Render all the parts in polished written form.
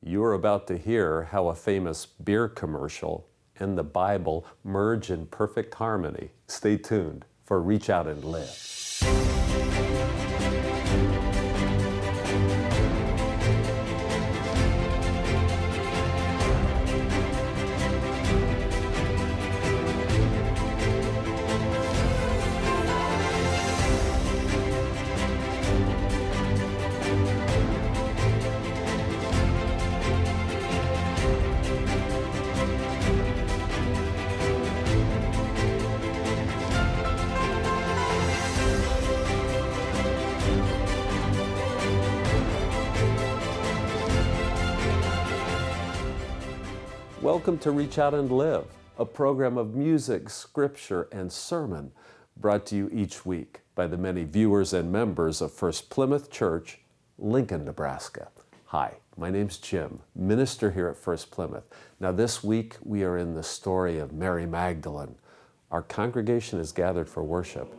You are about to hear how a famous beer commercial and the Bible merge in perfect harmony. Stay tuned for Reach Out and Live. Welcome to Reach Out and Live, a program of music, scripture, and sermon brought to you each week by the many viewers and members of First-Plymouth Church, Lincoln, Nebraska. Hi, my name's Jim, minister here at First-Plymouth. Now this week we are in the story of Mary Magdalene. Our congregation is gathered for worship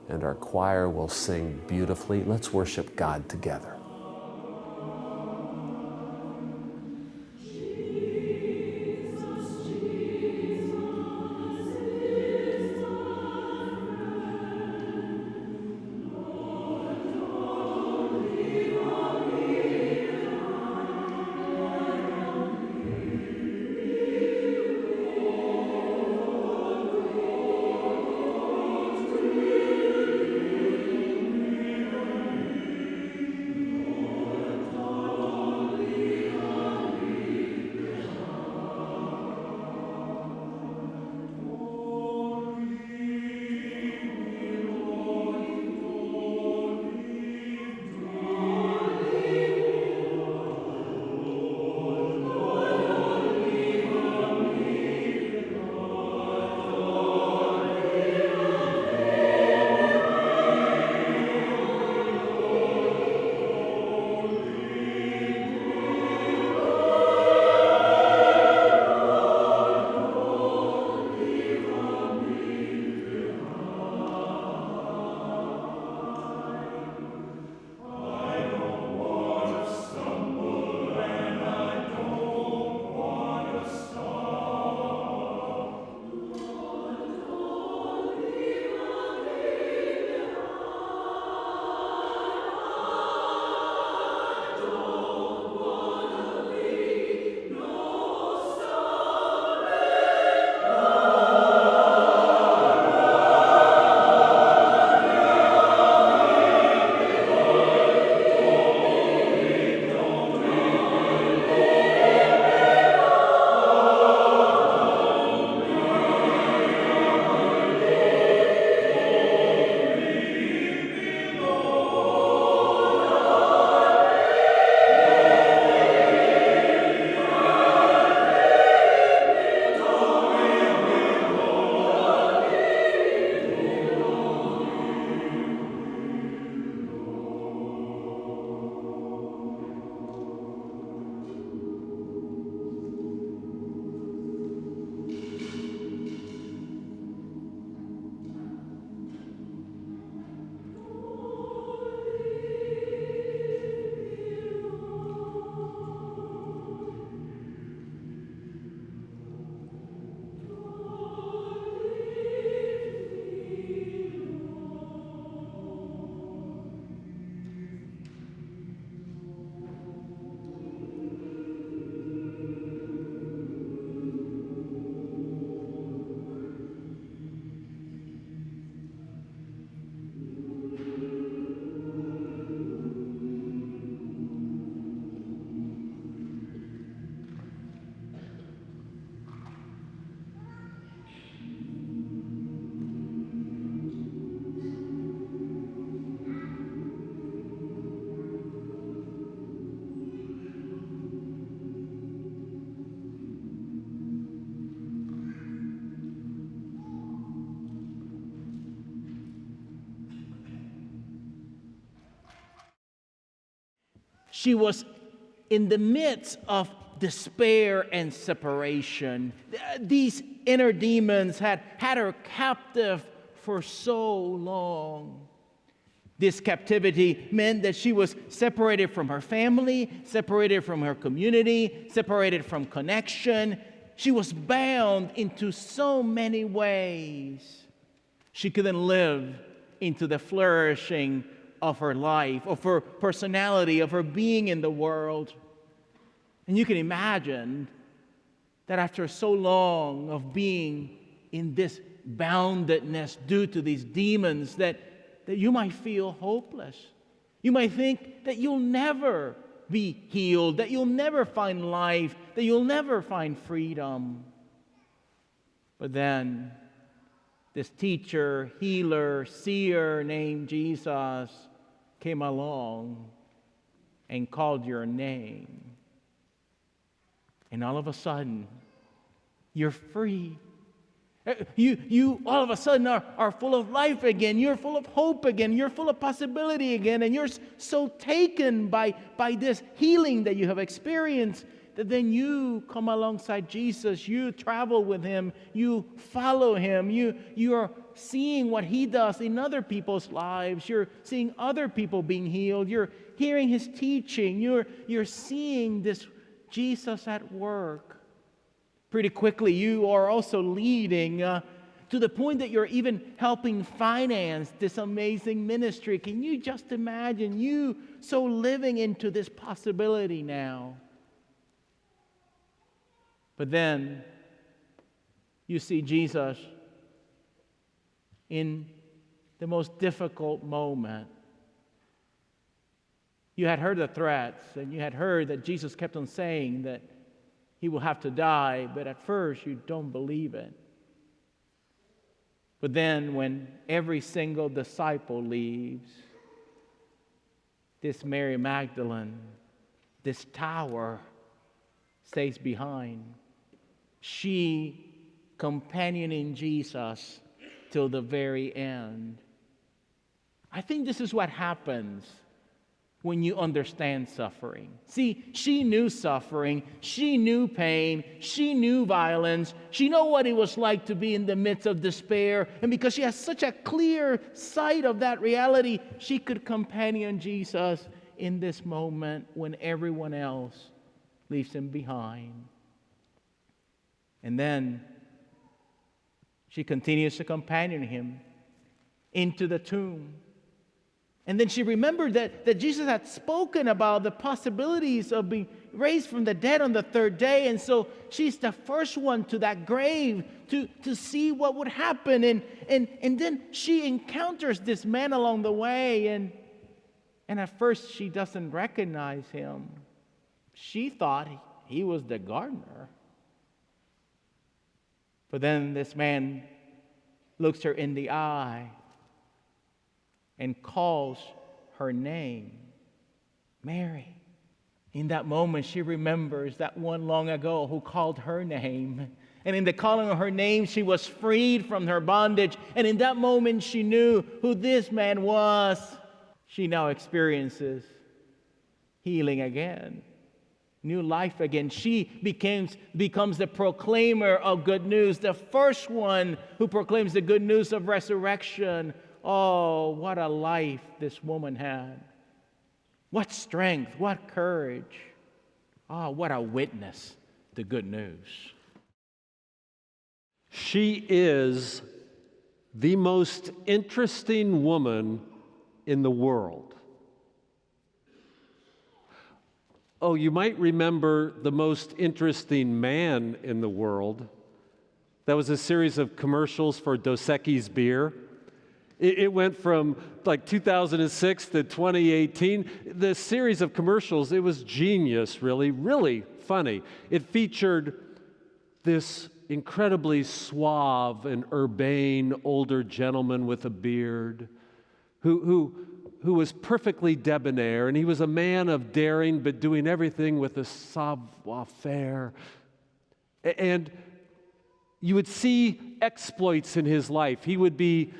and our choir will sing beautifully. Let's worship God together. She was in the midst of despair and separation. These inner demons had her captive for so long. This captivity meant that she was separated from her family, separated from her community, separated from connection. She was bound into so many ways. She couldn't live into the flourishing of her life, of her personality, of her being in the world. And you can imagine that after so long of being in this boundedness due to these demons, that you might feel hopeless. You might think that you'll never be healed, that you'll never find life, that you'll never find freedom. But then this teacher, healer, seer named Jesus came along and called your name. And all of a sudden, you're free. You all of a sudden are full of life again. You're full of hope again. You're full of possibility again. And you're so taken by this healing that you have experienced that then you come alongside Jesus. You travel with him. You follow him. You are seeing what he does in other people's lives. You're seeing other people being healed. You're hearing his teaching. You're seeing this Jesus at work. Pretty quickly, you are also leading to the point that you're even helping finance this amazing ministry. Can you just imagine you so living into this possibility now? But then you see Jesus in the most difficult moment. You had heard the threats, and you had heard that Jesus kept on saying that he will have to die, but at first you don't believe it. But then when every single disciple leaves, this Mary Magdalene, this tower, stays behind. She companioning Jesus till the very end. I think this is what happens when you understand suffering. See, she knew suffering, she knew pain, she knew violence, she knew what it was like to be in the midst of despair, and because she has such a clear sight of that reality, she could companion Jesus in this moment when everyone else leaves him behind. And then she continues to companion him into the tomb. And then she remembered that Jesus had spoken about the possibilities of being raised from the dead on the third day. And so she's the first one to that grave to see what would happen. And then she encounters this man along the way. And at first she doesn't recognize him. She thought he was the gardener. But then this man looks her in the eye and calls her name, Mary. In that moment, she remembers that one long ago who called her name. And in the calling of her name, she was freed from her bondage. And in that moment, she knew who this man was. She now experiences healing again, new life again. She becomes the proclaimer of good news, the first one who proclaims the good news of resurrection. Oh, what a life this woman had. What strength, what courage. Oh, what a witness to good news. She is the most interesting woman in the world. Oh, you might remember the most interesting man in the world. That was a series of commercials for Dos Equis beer. It went from like 2006 to 2018. The series of commercials, it was genius, really, really funny. It featured this incredibly suave and urbane older gentleman with a beard who was perfectly debonair, and he was a man of daring but doing everything with a savoir-faire. And you would see exploits in his life. He would be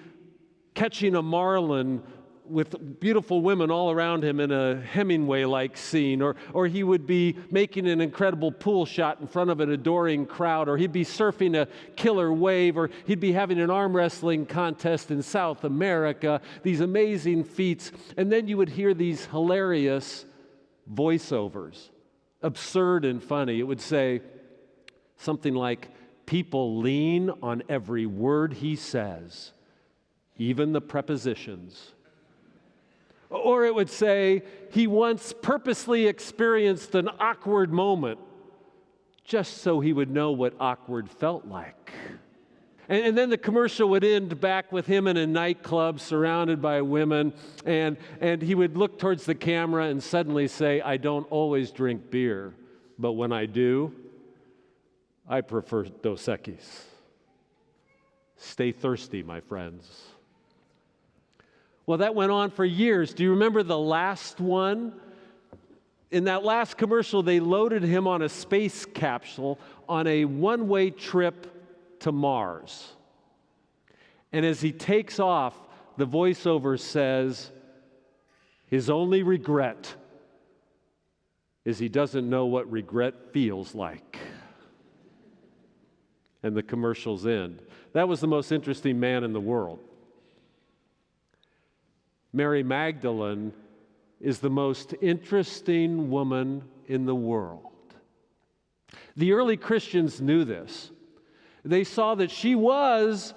catching a marlin with beautiful women all around him in a Hemingway-like scene, or he would be making an incredible pool shot in front of an adoring crowd, or he'd be surfing a killer wave, or he'd be having an arm wrestling contest in South America, these amazing feats. And then you would hear these hilarious voiceovers, absurd and funny. It would say something like, "People lean on every word he says, even the prepositions." Or it would say, "He once purposely experienced an awkward moment just so he would know what awkward felt like." And then the commercial would end back with him in a nightclub surrounded by women, and he would look towards the camera and suddenly say, "I don't always drink beer, but when I do, I prefer Dos Equis." Stay thirsty, my friends. Well, that went on for years. Do you remember the last one? In that last commercial, they loaded him on a space capsule on a one-way trip to Mars. And as he takes off, the voiceover says, his only regret is he doesn't know what regret feels like. And the commercials end. That was the most interesting man in the world. Mary Magdalene is the most interesting woman in the world. The early Christians knew this. They saw that she was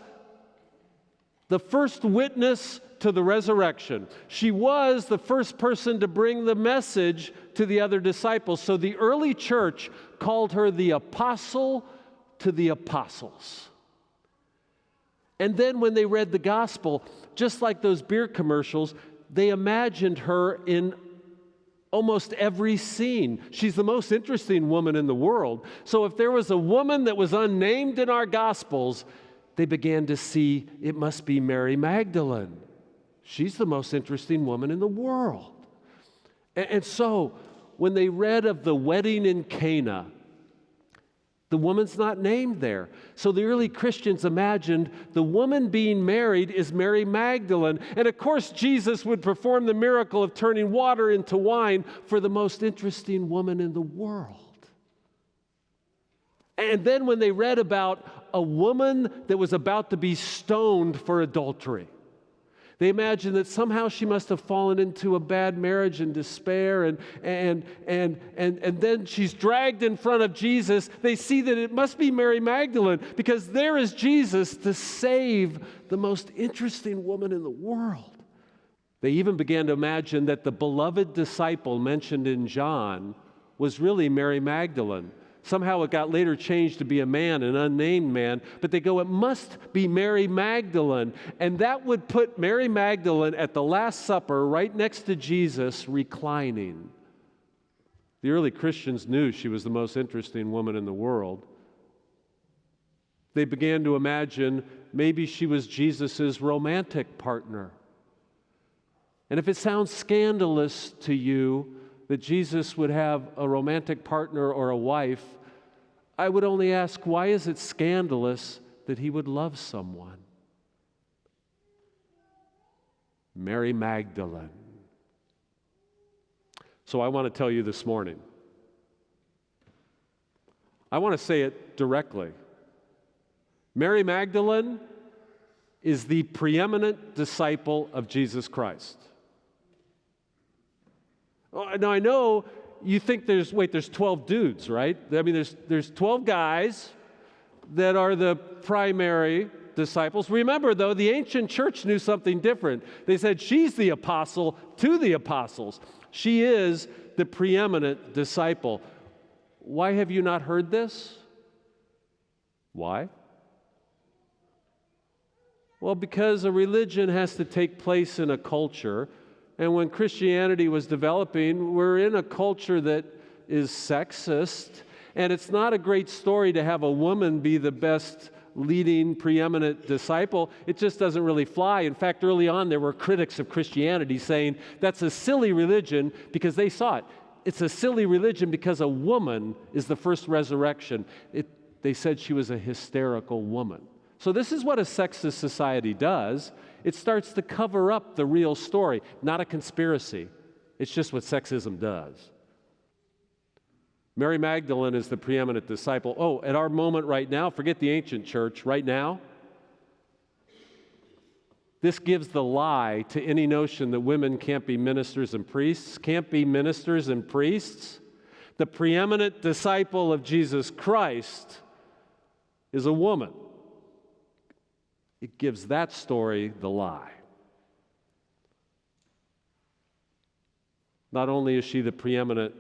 the first witness to the resurrection. She was the first person to bring the message to the other disciples. So the early church called her the apostle to the apostles. And then when they read the gospel, just like those beer commercials, they imagined her in almost every scene. She's the most interesting woman in the world. So if there was a woman that was unnamed in our gospels, they began to see it must be Mary Magdalene. She's the most interesting woman in the world. And so when they read of the wedding in Cana, the woman's not named there. So the early Christians imagined the woman being married is Mary Magdalene. And of course, Jesus would perform the miracle of turning water into wine for the most interesting woman in the world. And then when they read about a woman that was about to be stoned for adultery, they imagined that somehow she must have fallen into a bad marriage and despair, and then she's dragged in front of Jesus. They see that it must be Mary Magdalene because there is Jesus to save the most interesting woman in the world. They even began to imagine that the beloved disciple mentioned in John was really Mary Magdalene. Somehow it got later changed to be a man, an unnamed man, but they go, it must be Mary Magdalene. And that would put Mary Magdalene at the Last Supper right next to Jesus, reclining. The early Christians knew she was the most interesting woman in the world. They began to imagine maybe she was Jesus' romantic partner. And if it sounds scandalous to you that Jesus would have a romantic partner or a wife, I would only ask, why is it scandalous that he would love someone? Mary Magdalene. So I want to tell you this morning, I want to say it directly. Mary Magdalene is the preeminent disciple of Jesus Christ. Now, I know you think there's 12 dudes, right? I mean, there's 12 guys that are the primary disciples. Remember, though, the ancient church knew something different. They said she's the apostle to the apostles. She is the preeminent disciple. Why have you not heard this? Why? Well, because a religion has to take place in a culture. And when Christianity was developing, we're in a culture that is sexist, and it's not a great story to have a woman be the best leading, preeminent disciple. It just doesn't really fly. In fact, early on, there were critics of Christianity saying that's a silly religion because they saw it. It's a silly religion because a woman is the first resurrection. They said she was a hysterical woman. So this is what a sexist society does. It starts to cover up the real story, not a conspiracy. It's just what sexism does. Mary Magdalene is the preeminent disciple. Oh, at our moment right now, forget the ancient church, right now, this gives the lie to any notion that women can't be ministers and priests, can't be ministers and priests. The preeminent disciple of Jesus Christ is a woman. It gives that story the lie. Not only is she the preeminent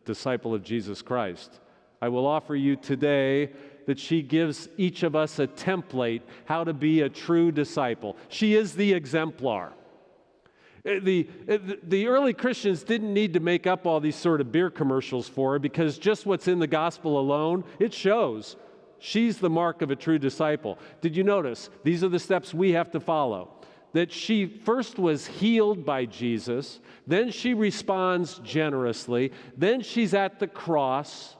disciple of Jesus Christ, I will offer you today that she gives each of us a template how to be a true disciple. She is the exemplar. The early Christians didn't need to make up all these sort of beer commercials for her, because just what's in the gospel alone, it shows she's the mark of a true disciple. Did you notice? These are the steps we have to follow. That she first was healed by Jesus, then she responds generously, then she's at the cross,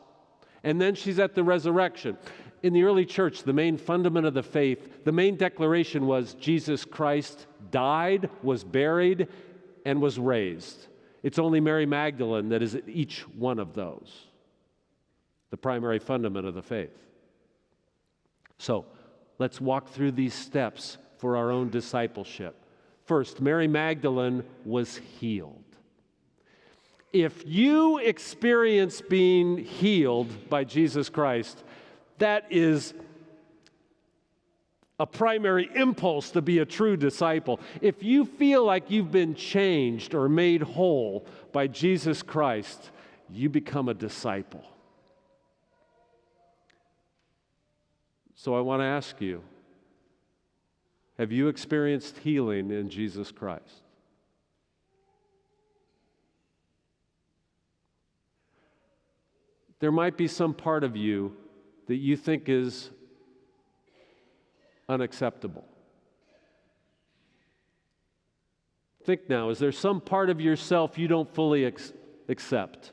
and then she's at the resurrection. In the early church, the main fundament of the faith, the main declaration was Jesus Christ died, was buried, and was raised. It's only Mary Magdalene that is each one of those, the primary fundament of the faith. So, let's walk through these steps for our own discipleship. First, Mary Magdalene was healed. If you experience being healed by Jesus Christ, that is a primary impulse to be a true disciple. If you feel like you've been changed or made whole by Jesus Christ, you become a disciple. So I want to ask you, have you experienced healing in Jesus Christ? There might be some part of you that you think is unacceptable. Think now, is there some part of yourself you don't fully accept?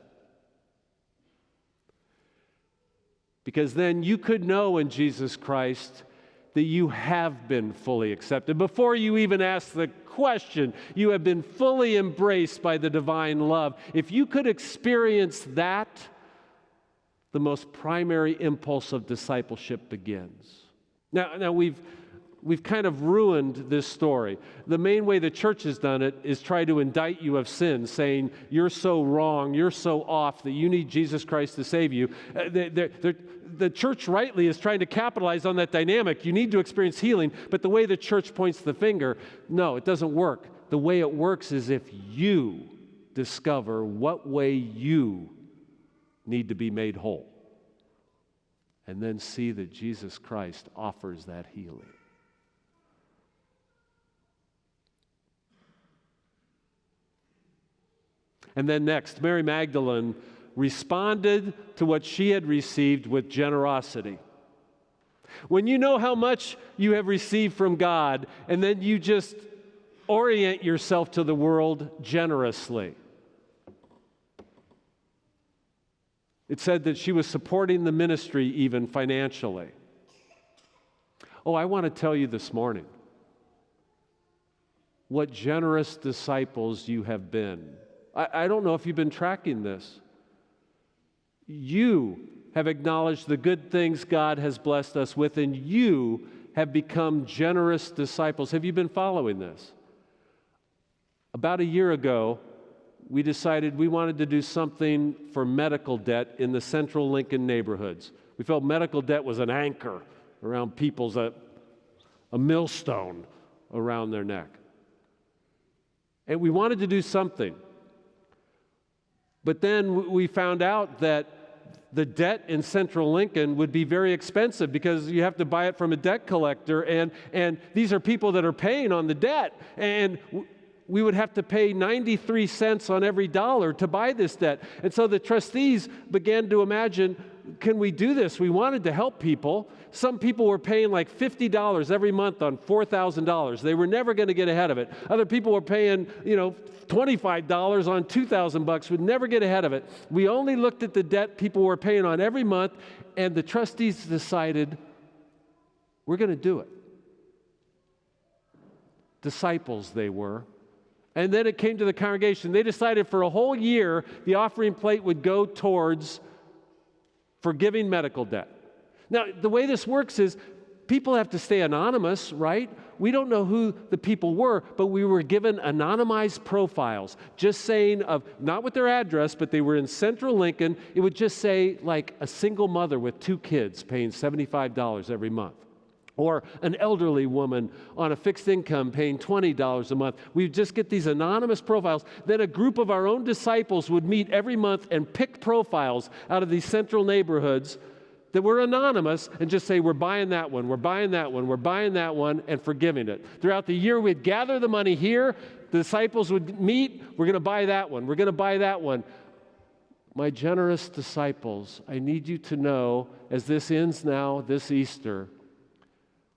Because then you could know in Jesus Christ that you have been fully accepted. Before you even ask the question, you have been fully embraced by the divine love. If you could experience that, the most primary impulse of discipleship begins. Now we've kind of ruined this story. The main way the church has done it is try to indict you of sin, saying you're so wrong, you're so off, that you need Jesus Christ to save you. The church rightly is trying to capitalize on that dynamic. You need to experience healing, but the way the church points the finger, no, it doesn't work. The way it works is if you discover what way you need to be made whole, and then see that Jesus Christ offers that healing. And then next, Mary Magdalene responded to what she had received with generosity. When you know how much you have received from God, and then you just orient yourself to the world generously. It said that she was supporting the ministry even financially. Oh, I want to tell you this morning what generous disciples you have been. I don't know if you've been tracking this. You have acknowledged the good things God has blessed us with, and you have become generous disciples. Have you been following this? About a year ago, we decided we wanted to do something for medical debt in the central Lincoln neighborhoods. We felt medical debt was an anchor around people's, a millstone around their neck. And we wanted to do something. But then we found out that the debt in central Lincoln would be very expensive because you have to buy it from a debt collector, and these are people that are paying on the debt. And we would have to pay 93 cents on every dollar to buy this debt. And so the trustees began to imagine, can we do this? We wanted to help people. Some people were paying like $50 every month on $4,000. They were never going to get ahead of it. Other people were paying, $25 on $2,000. Would never get ahead of it. We only looked at the debt people were paying on every month, and the trustees decided, we're going to do it. disciples they were. And then it came to the congregation. They decided for a whole year the offering plate would go towards forgiving medical debt. Now, the way this works is people have to stay anonymous, right? We don't know who the people were, but we were given anonymized profiles, just saying not with their address, but they were in central Lincoln. It would just say like a single mother with 2 kids paying $75 every month, or an elderly woman on a fixed income paying $20 a month. We'd just get these anonymous profiles. Then a group of our own disciples would meet every month and pick profiles out of these central neighborhoods that were anonymous and just say, we're buying that one, we're buying that one, we're buying that one, and forgiving it. Throughout the year, we'd gather the money here. The disciples would meet. We're going to buy that one. We're going to buy that one. My generous disciples, I need you to know, as this ends now, this Easter,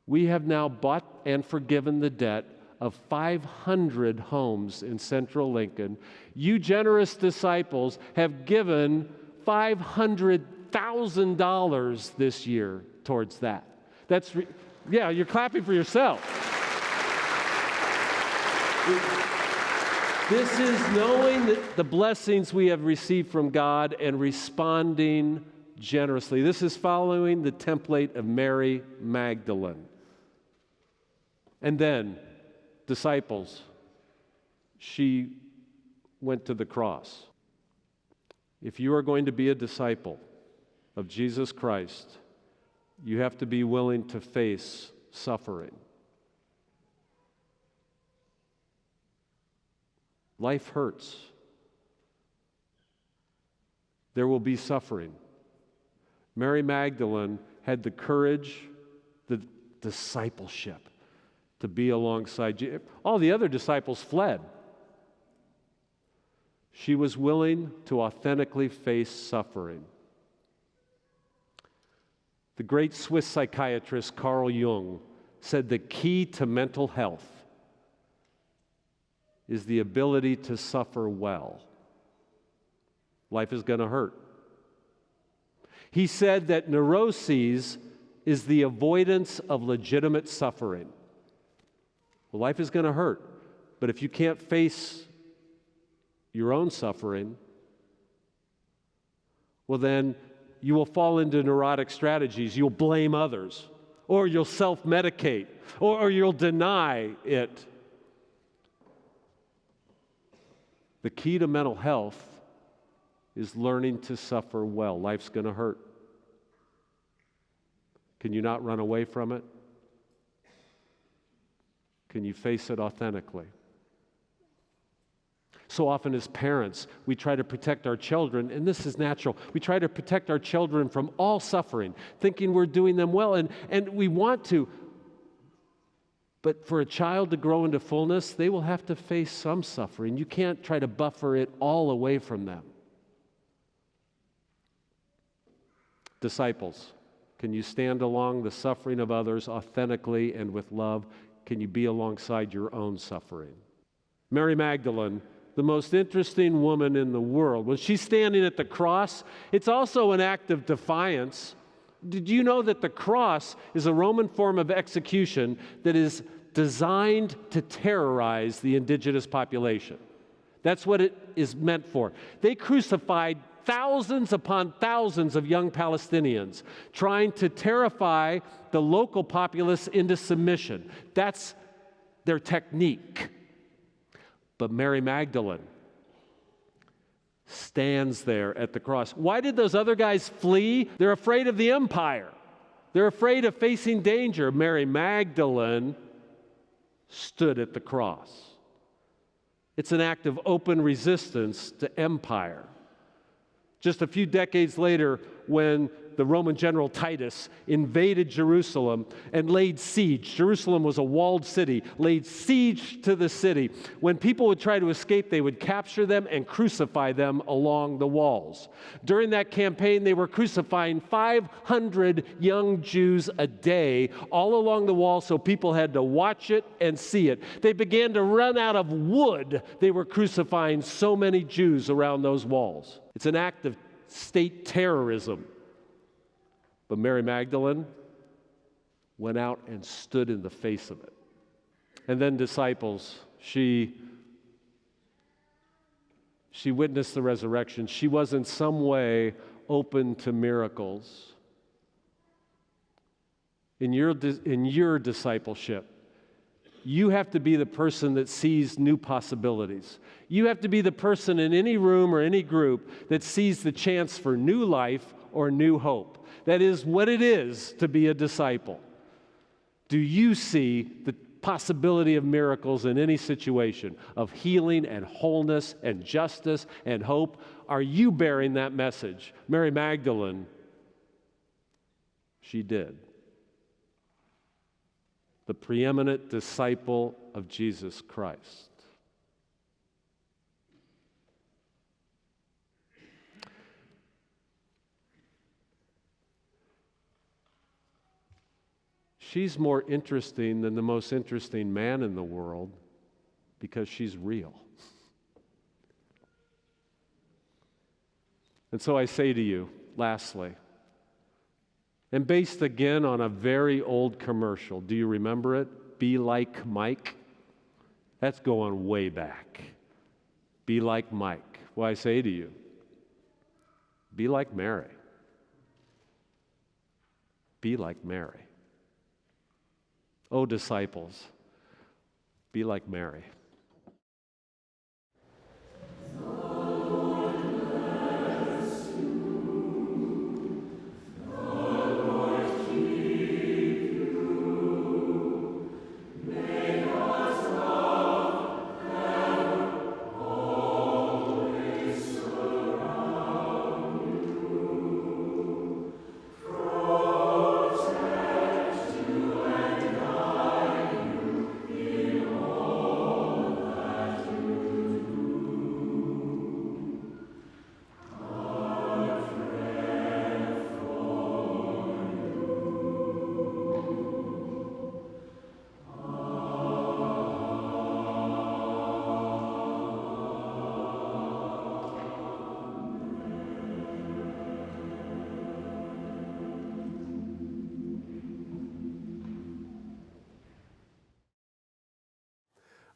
we have now bought and forgiven the debt of 500 homes in central Lincoln. You generous disciples have given $500,000 this year towards that. You're clapping for yourself. This is knowing that the blessings we have received from God and responding generously. This is following the template of Mary Magdalene. And then, disciples, she went to the cross. If you are going to be a disciple of Jesus Christ, you have to be willing to face suffering. Life hurts. There will be suffering. Mary Magdalene had the courage, the discipleship, to be alongside Jesus. All the other disciples fled. She was willing to authentically face suffering. The great Swiss psychiatrist Carl Jung said the key to mental health is the ability to suffer well. Life is going to hurt. He said that neuroses is the avoidance of legitimate suffering. Well, life is going to hurt, but if you can't face your own suffering, well, then you will fall into neurotic strategies. You'll blame others, or you'll self-medicate, or you'll deny it. The key to mental health is learning to suffer well. Life's going to hurt. Can you not run away from it? Can you face it authentically? So often as parents, we try to protect our children, and this is natural. We try to protect our children from all suffering, thinking we're doing them well, and we want to. But for a child to grow into fullness, they will have to face some suffering. You can't try to buffer it all away from them. Disciples, can you stand along the suffering of others authentically and with love? Can you be alongside your own suffering? Mary Magdalene, the most interesting woman in the world, when she's standing at the cross, it's also an act of defiance. Did you know that the cross is a Roman form of execution that is designed to terrorize the indigenous population? That's what it is meant for. They crucified thousands upon thousands of young Palestinians, trying to terrify the local populace into submission. That's their technique. But Mary Magdalene stands there at the cross. Why did those other guys flee? They're afraid of the empire. They're afraid of facing danger. Mary Magdalene stood at the cross. It's an act of open resistance to empire. Just a few decades later, when the Roman general Titus invaded Jerusalem and laid siege. Jerusalem was a walled city, laid siege to the city. When people would try to escape, they would capture them and crucify them along the walls. During that campaign, they were crucifying 500 young Jews a day all along the wall, so people had to watch it and see it. They began to run out of wood. They were crucifying so many Jews around those walls. It's an act of state terrorism. But Mary Magdalene went out and stood in the face of it. And then disciples. She witnessed the resurrection. She was in some way open to miracles. In your discipleship, you have to be the person that sees new possibilities. You have to be the person in any room or any group that sees the chance for new life or new hope. That is what it is to be a disciple. Do you see the possibility of miracles in any situation, of healing and wholeness and justice and hope? Are you bearing that message? Mary Magdalene, she did. The preeminent disciple of Jesus Christ. She's more interesting than the most interesting man in the world because she's real. And so I say to you, lastly, and based again on a very old commercial, do you remember it? Be like Mike. That's going way back. Be like Mike. Well, I say to you, be like Mary. Be like Mary. Oh, disciples, be like Mary.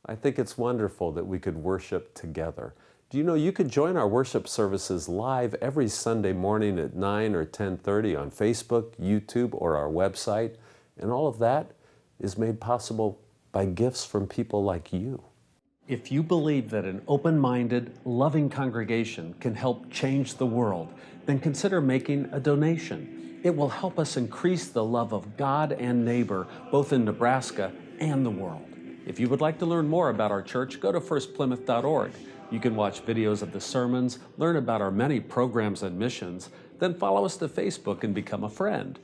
I think it's wonderful that we could worship together. Do you know you could join our worship services live every Sunday morning at 9 or 10:30 on Facebook, YouTube, or our website? And all of that is made possible by gifts from people like you. If you believe that an open-minded, loving congregation can help change the world, then consider making a donation. It will help us increase the love of God and neighbor, both in Nebraska and the world. If you would like to learn more about our church, go to firstplymouth.org. You can watch videos of the sermons, learn about our many programs and missions, then follow us to Facebook and become a friend.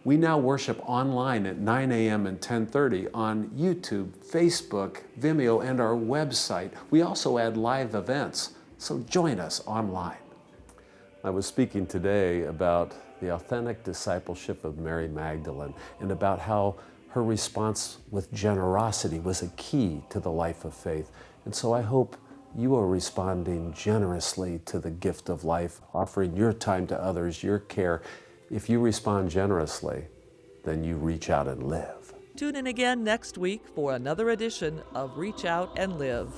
We now worship online at 9 a.m. and 10:30 on YouTube, Facebook, Vimeo, and our website. We also add live events, so join us online. I was speaking today about the authentic discipleship of Mary Magdalene and about how her response with generosity was a key to the life of faith. And so I hope you are responding generously to the gift of life, offering your time to others, your care. If you respond generously, then you reach out and live. Tune in again next week for another edition of Reach Out and Live.